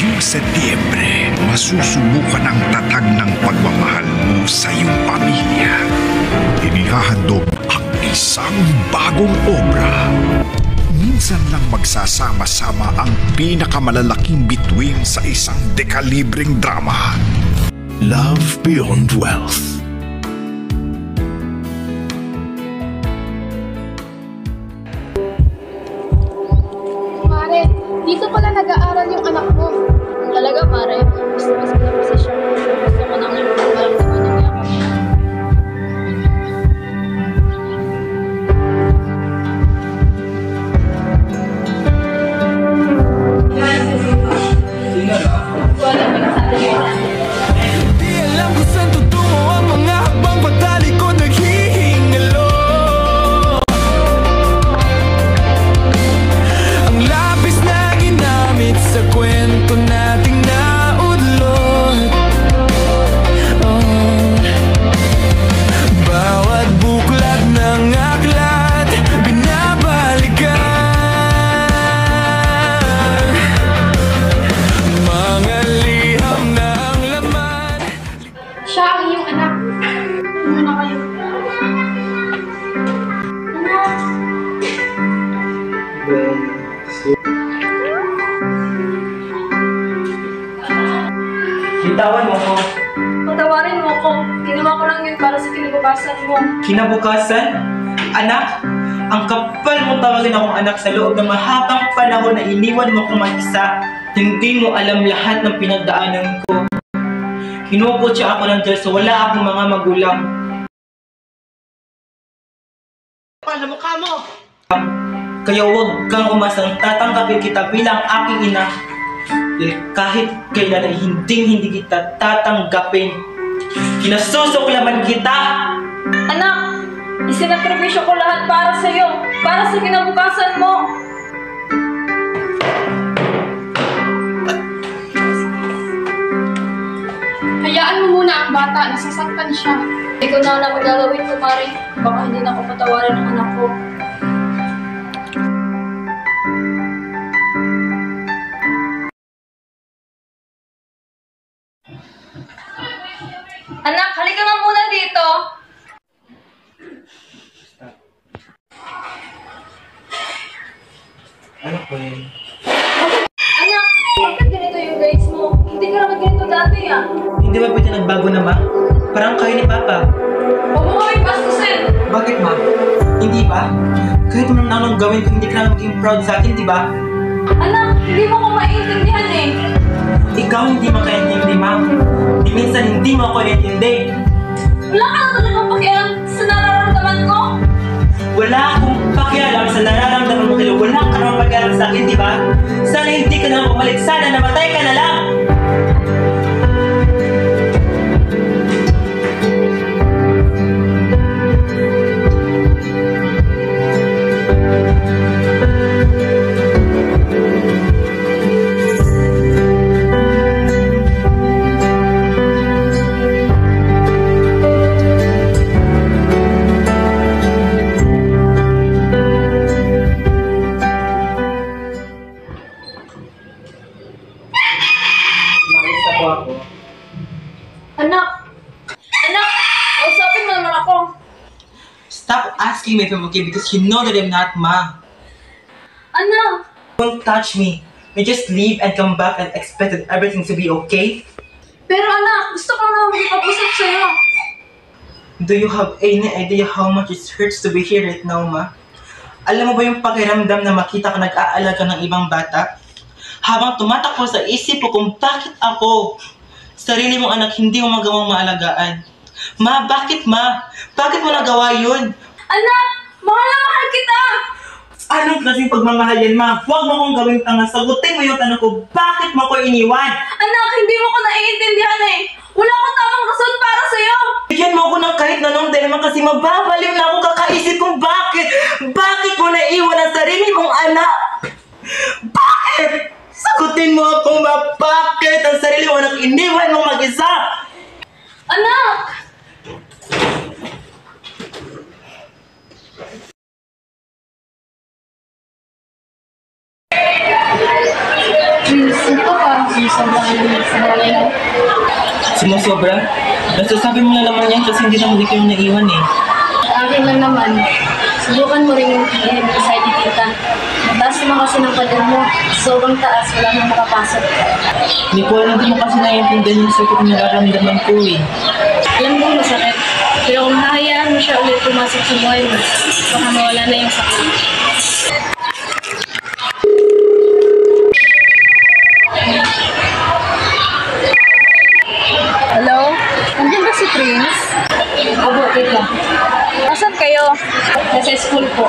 Ngayong Setyembre, masusubukan ang tatag ng pagmamahal mo sa iyong pamilya. Inihahandog ang isang bagong obra. Minsan lang magsasama-sama ang pinakamalalaking bituin sa isang dekalibreng drama. Love Beyond Wealth. Dito pala nag-aaral yung anak mo. Talaga, Mare. Gusto mo sa posisyon. Gusto mo nang walang naman yung yakap niya. Wala pa nasabi yun. Di alam kung saan tutungo ang mga hakbang patali ko naghihingalo. Ang lapis na ginamit sa kwento nating naudlot. Bawat buklat ng aklat binabalikan. Mga liham na ang laman. Siya ang iyong anak. Muna kayo. Anak. Bitawan mo ko. Patawarin mo ko. Ginawa ko lang yun para sa kinabukasan mo. Kinabukasan? Anak? Ang kapal mo tawagin akong anak sa loob ng mahabang panahon na iniwan mo kong mag-isa. Hindi mo alam lahat ng pinagdaanan ko. Kinukutya ako ng Diyos so wala akong mga magulang. Paano mukha mo? Kaya huwag kang umasang tatanggapin kita bilang aking ina. Kahit kailan ay hindi kita tatanggapin. Kinasusuklaman kita! Anak! Isinakripisyo ko lahat para sa iyo. Para sa kinabukasan mo. Hayaan mo muna ang bata. Nasasaktan siya. Hindi ko na alam ang gagawin ko, Mare. Baka hindi na ako patawarin ng anak ko. Anak, halika nga muna dito. Ano po yun? Anak, bakit ganito yung grades mo? Hindi ka naman ganito dati ah. Hindi ba pwede nagbago na ma? Parang kayo ni Papa. Huwag mo kami bastusin. Bakit ma? Hindi ba? Kahit anong anong gawin ko hindi ka na maging proud sa akin, di ba? Anak, hindi mo ko maintindihan eh. Ikaw hindi makaintindi, ma. Minsan hindi mo ako naintindi. Wala ka na talagang pakialam sa nararamdaman ko. Wala akong pakialam sa nararamdaman mo kaya wala ka naman pakialam sa akin, di ba? Sana hindi ka na bumalik. Sana namatay ka na lang! Anak! Anak! Kausapin mo naman ako. Stop asking me if I'm okay because you know that I'm not, ma. Anak! Don't touch me. You just leave and come back and expect that everything to be okay? Pero anak, gusto ko naman makipag-usap sa'yo. Do you have any idea how much it hurts to be here right now, ma? Alam mo ba yung pakiramdam na makita ka nag-aalaga ng ibang bata? Habang tumatakbo sa isip ko kung bakit ako, sarili mong anak hindi mo magawang maalagaan. Ma, bakit ma? Bakit mo nagawa yun? Anak! Mahal na mahal kita! Anong klaseng pagmamahal yan, ma? Huwag mo kong gawing tanga. Sagutin mo yung tanong ko, bakit mo ko iniwan? Anak, hindi mo ko naiintindihan eh. Wala akong tamang rason para sa'yo. Bigyan mo ako ng kahit nanong dahil naman kasi mababaliw na ako kakaisip kung bakit. Bakit mo naiwan ang sarili mong anak? Bakit? Sagutin mo ako, ma. Bakit ang sarili mo anak iniwan mo mag-isa? Anak! Please, hindi ko parang sumusobra ka naman sa nanay mo. Sumusobra? Nasasabi mo na naman yan kasi hindi naman ikaw yung naiwan eh. Sa akin lang naman, subukan mo rin yung tingin mo sa tita. Mataas naman kasi ng pader mo. Sobrang taas, wala nang makapasok. Hindi ko alam, hindi mo kasi naiintindihan yung sakit na nararamdaman ko eh. Alam mo masakit. Pero kung hahayaan mo siya ulit pumasok sa buhay mo, baka mawala na yung sakit. Hello? Nandiyan ba si Prince? Abo, tita. Nasaan kayo? Nasa school po.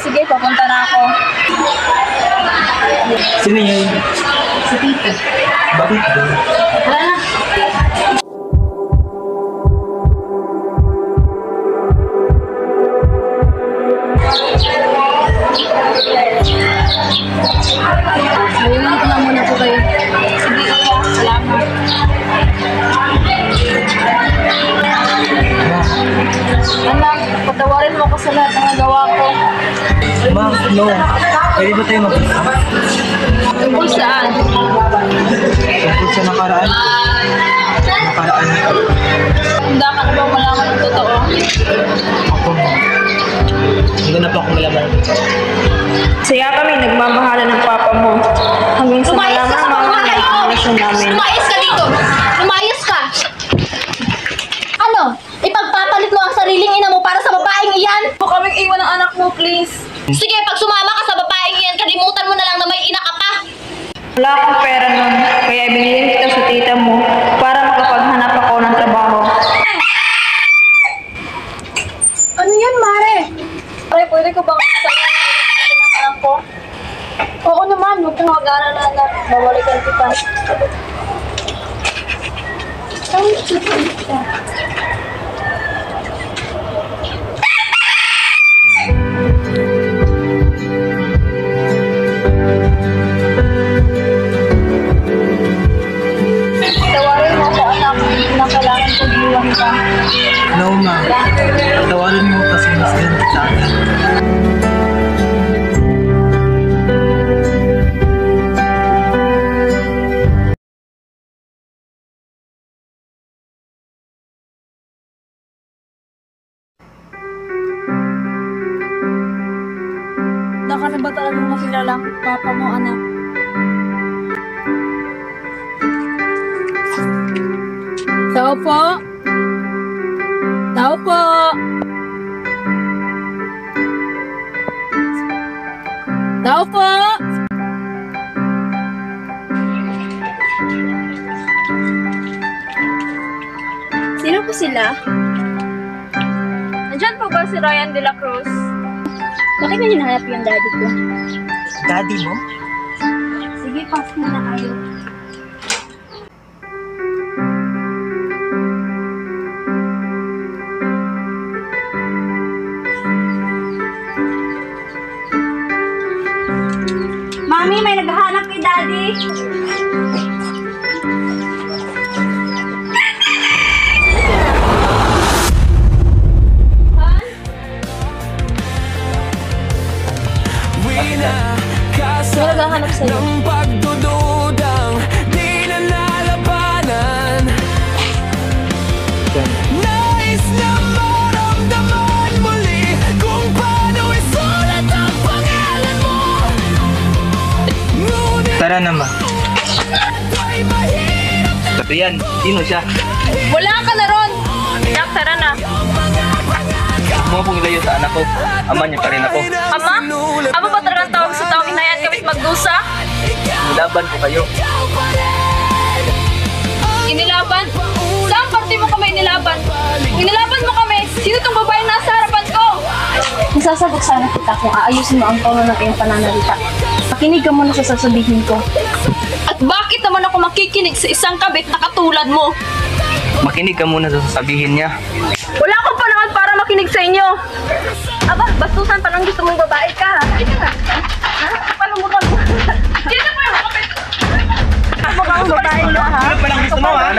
Sige, papunta na ako. Sino yun? Si tita. Bakit ba? Wala na. Mayroon ko na muna po kayo. Sige, salamat. Anak, patawarin mo ko sa lahat ng nagawa ko. Ma'am, no. Pwede ba tayo mag-usap? Tungkol saan? Tungkol sa nakaraan. Nakaraan. Handa ka na bang malaman ng totoo? Ako. Hindi na pa ako malaman. Saya kami nagmamahalan ng papa mo. Hanggang sa malaman ang relasyon namin. Lumayas ka dito! Lumayas ka! Ano? Ipagpapalit mo ang sariling ina mo para sa babaeng iyan? Huwag kaming iwan ng anak mo, please. Sige, pag sumama ka sa babaeng iyan, kalimutan mo na lang na may ina ka pa! Wala akong pera nun, kaya binigyan kita sa tita mo para makapaghanap ako ng trabaho. Ano yan, Mare? Ay, pwede ko bang sabihin ng anak ko? Oo naman, huwag kang mag-aalala na babalikan kita. Tawarin mo ako, anak. Hindi na kailangan kong iwan ka. No, ma'am. Tawarin mo kasi mas ganda sa akin. Baka na ba talagang makilala ang papa mo, anak? Tao po! Tao po! Tao po! Sino po sila? Nandyan po ba si Ryan de la Cruz? Bakit na hinahanap yung daddy ko? Daddy mo? Sige, pasok mo na kayo. Mami, may naghahanap kay daddy. Sino naghahanap sa'yo? Ng pagdududang di na nalabanan. Nais na maramdaman muli kung paano isulat ang pangalan mo. Ngunit Tara na, ma. ay mahirap Rian, sino siya? Wala ka na ron! Jack, tara na. Huwag mo pong ilayo sa anak ko. Ama niya pa rin ako. Ama? Ama ba talagang tawag sa taong inayan kamit magdusa? Nilaban ko kayo. Inilaban? Saan parte mo kami inilaban? Inilaban mo kami! Sino tong babae nasa harapan ko? Nasasagot sana kita kung aayusin mo ang tono ng iyong pananalita. Makinig ka muna sa sasabihin ko. At bakit naman ako makikinig sa isang kabit na katulad mo? Makinig ka muna sa sasabihin niya. Wala akong panahon para makinig sa inyo! Aba, bastusan pa lang gusto mong babae ka, ha? Ay ka nga. Ha? Paano mo ka? Sino pa yung kapit? Mukha akong babae na, ha? Ano pa lang gusto mo, ha?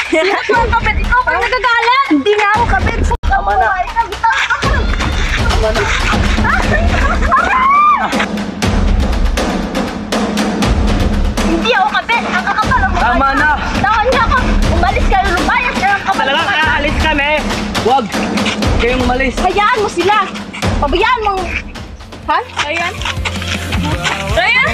Sino pa yung kapit? Ikaw pa yung nagagalat! Hindi nga ako kapit! Tama na. Tama na. kayong umalis. Hayaan mo sila. Pabayaan mo. Ha? Ryan? Ryan?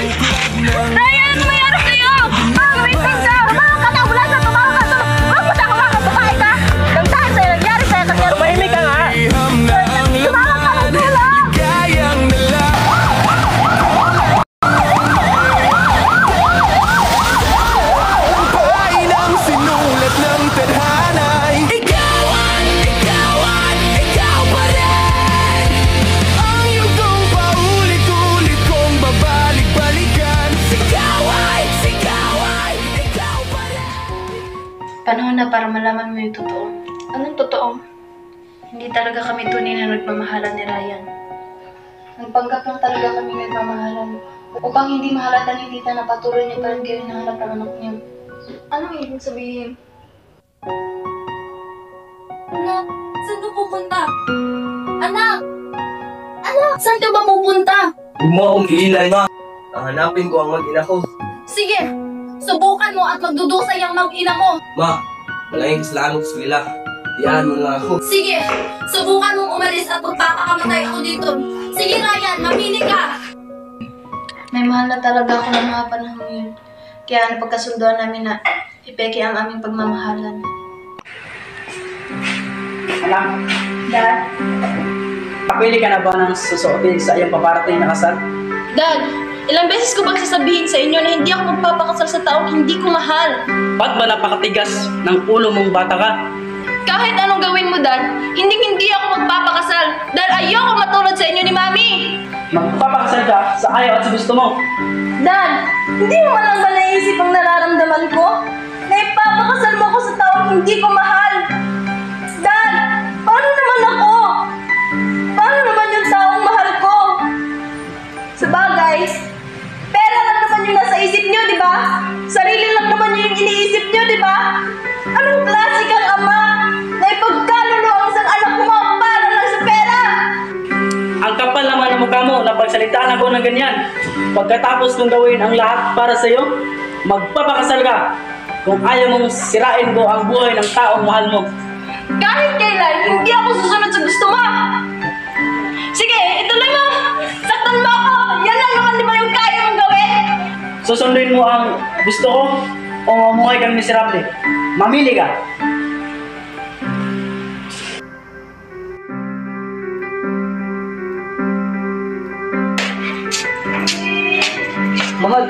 Ryan, ano mayroon sa'yo? Gumising ka! Tumawa ka na! Wala sa tumawa ka! Magpunta ka mga babae ka! Kang saan sa'yo? Nangyari sa'yo? Tumahimik ka nga. Tumawa ka! Magtulong! Kayang nala Buhay ng sinulat ng tadhana'y ikaw pa rin. Ang yugtong paulit-ulit kong babalik-balikan. Ikaw ay, ikaw pa rin. Panahon na para malaman mo yung totoo. Anong totoo? Hindi talaga kami tunay na nagmamahalan ni Ryan. Nagpanggap lang talaga kami nagmamahalan upang hindi mahalata ni Tita na patuloy niya pa rin kayo hinahanap ang anak niya. Anong ibig sabihin? Anak, saan ka pupunta? Anak! Anak, saan ka ba pupunta? Huwag mo akong iilay, ma. Hanapin ko ang mag-ina ko. Sige, subukan mo at magdudusay ang mag-ina mo. Ma, malaking kasalanan ko sa kanila. Iyaan mo lang ako. Sige, subukan mong umalis at magpapakamatay ako dito. Sige Ryan, mamili ka! May mahal na talaga ako ng mga panahon yun. Kaya napagkasunduan namin na ipeke ang aming pagmamahalan. Anak, Dad? pakili ka na ba ng susuotin sa iyong paparating na kasal? Dad, ilang beses ko bang sasabihin sa inyo na hindi ako magpapakasal sa taong hindi ko mahal? Ba't ba napakatigas ng ulo mong bata ka? Kahit anong gawin mo, Dad, hindi ako magpapakasal dahil ayoko matulad sa inyo ni Mami! Magpapakasal ka sa ayaw at sa gusto mo. Dad, hindi mo man lang ba naisip ang nararamdaman ko? Na ipapakasal mo ako sa taong hindi ko mahal? Dad, paano naman ako? Paano naman yung taong mahal ko? Sabagay, pera lang naman yung nasa isip niyo, di ba? Sarili lang naman yung iniisip niyo, di ba? Anong klase kang ama na ipagkaluluwa ang isang anak mo para lang sa pera? Ang kapal naman ng mukha mo na pagsalitaan ako ng ganyan. Pagkatapos kong gawin ang lahat para sa iyo, magpapakasal ka. Kung ayaw mong sirain ko ang buhay ng taong mahal mo. Kahit kailan, hindi ako susunod sa gusto mo! Sige, ituloy mo! Saktan mo ako! Yan lang naman di ba yung kaya mong gawin? Susunduin mo ang gusto ko o mamuhay kang miserable. Mamili ka. Mahal,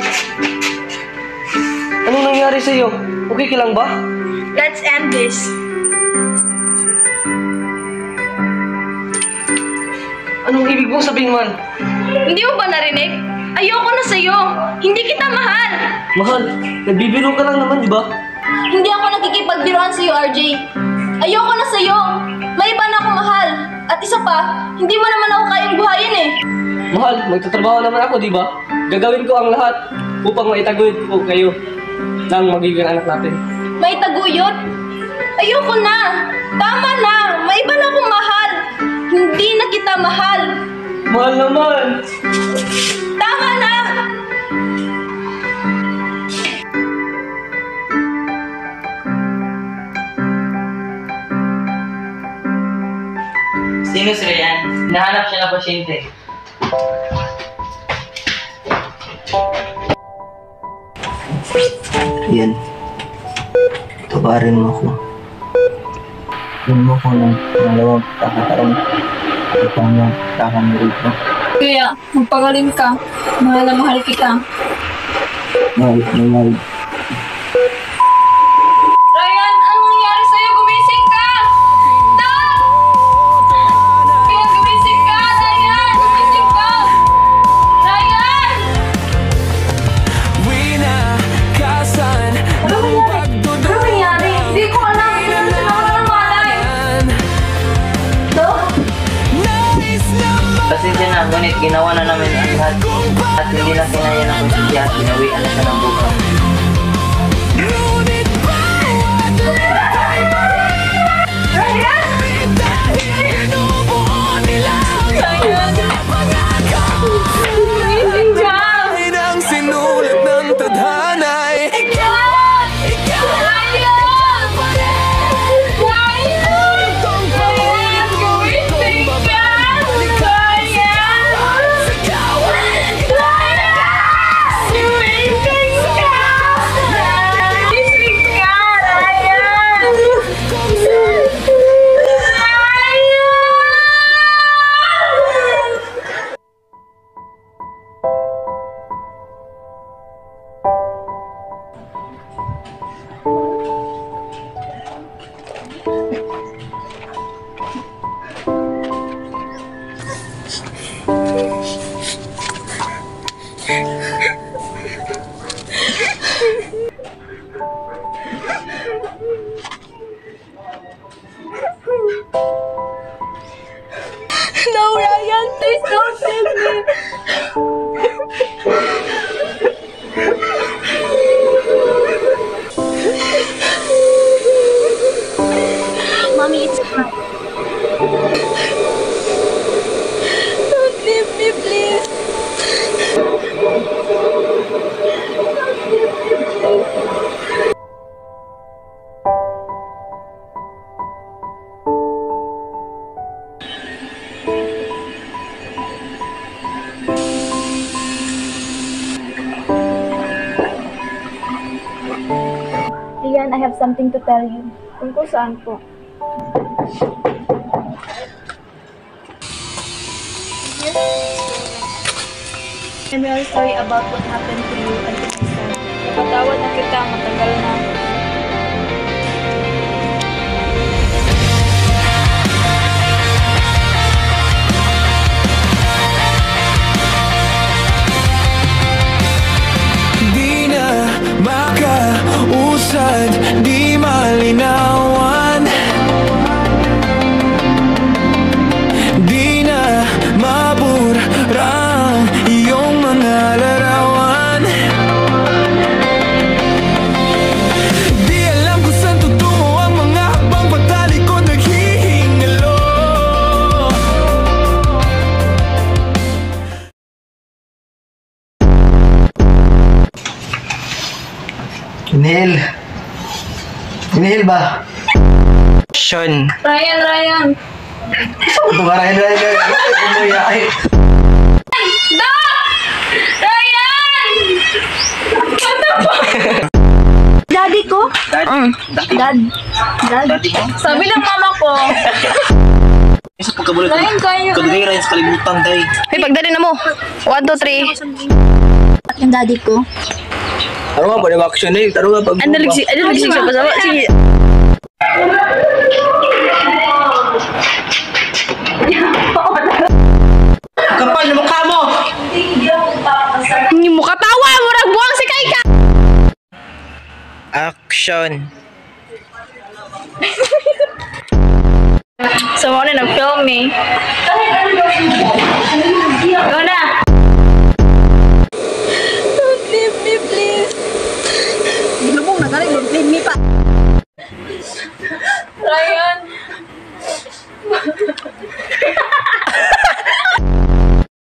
anong nangyari sa'yo? Okay ka lang ba? Let's end this. Anong ibig mong sabihin man? Hindi mo ba narinig? Ayoko na sa'yo! Hindi kita mahal! Mahal, nagbibiro ka lang naman, di ba? Hindi ako nakikipagbiruan sa'yo, RJ. Ayoko na sa'yo! May iba na ako mahal! At isa pa, hindi mo naman ako kayang buhayin eh! Mahal, magtatrabaho naman ako, di ba? Gagawin ko ang lahat upang maitaguyod ko kayo ng magiging anak natin. May taguyod? Ayoko na! Tama na! May iba na akong mahal! Hindi na kita mahal! Mahal naman! Tama na! Sino si Ryan? Nahanap siya na pasyente. Yan. Tawarin mo ako. Yun mo ko ng pangalawang kakataon. Upang yung kakamurid mo. Kaya, magpagaling ka. Mahal na mahal kita. Mahal. Ryan, anong nangyari sa'yo? Gumising ka! Dad! Kaya gumising ka! Ryan! Gumising ka! Ryan! Winakasan ng pagdudulungan. Ano nangyari? Hindi ko alam. Hindi na siya nawala ng malay. Dok? Pasensya na, ngunit ginawa na namin ang lahat. At hindi na kinaya ng konsensya at ginawian na siya ng buka. Ngunit bawat Ryan! binubuo nila Ryan! Gumising ka! Kahit ang sinulat ng tadhana'y Ryan! Ryan! Ryan! Ryan! Gawin Ryan, I have something to tell you. Tungkol saan po? I'm really sorry about what happened to you and to my son. Napatawad na kita, matagal na. Di na makausad, di malinawan. Di na maburang iyong mga larawan. Di alam kung saan tutungo ang mga hakbang patalik ko naghihingalo. Inhale. Inhale ba? Sean. Ryan! Ito ba, Ryan? Umuya ay. Daddy ko? Dad. Dati mo? Sabi ng mama ko. Isa pagkabulat Ryan, kayo. Kagagay Ryan sa kalibutan, day. Hey, pagdali na mo. 1, 2, 3. At yung daddy ko. Taro nga, balik action eh. Taro nga, pag... Ano ligsik siya pa sa sige. Kapal na mukha mo! Hindi mo katawa, murag buwang si Kaika. Action. So, mo na nag-film eh. Go na. Don't leave me, please. Lumong na galing, don't leave me pa.